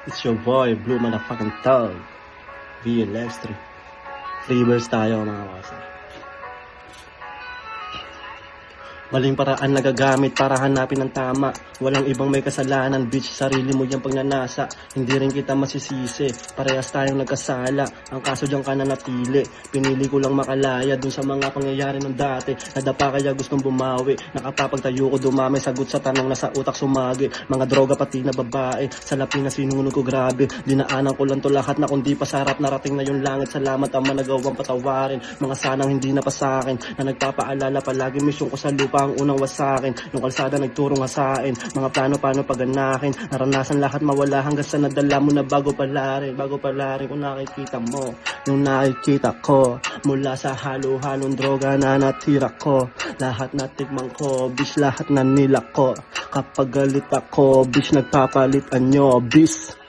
It's your boy, Blue Motherfucking Thug. VLX3. Freebirds tayo mga kasa. Maling paraan nagagamit para hanapin ang tama. Walang ibang may kasalanan, bitch, sarili mo yung pagnanasa. Hindi rin kita masisisi, parehas tayong nagkasala. Ang kaso diyan ka na napili, pinili ko lang makalaya dun sa mga pangyayari ng dati. Nadapa kaya gustong bumawi, nakapapagtayo ko dumami. Sagot sa tanong na sa utak sumagi. Mga droga pati na babae, sa lapi na sinunog ko grabe. Dinaanan ko lang to lahat na kundi pasarap. Narating na yung langit, salamat ang managawang patawarin. Mga sanang hindi na pa sakin, na nagpapaalala palagi misyon ko sa lupa ang unang wasakin. Nung kalsada nagturong hasain, mga plano paano paganakin. Naranasan lahat mawala hanggang sa nadala mo na bago pala rin kung nakikita mo. Yung nakikita ko, mula sa halo-halong droga na natira ko. Lahat natikman ko, bis lahat na nila ko. Kapag galit ako, bis nagpapalit anyo, bis.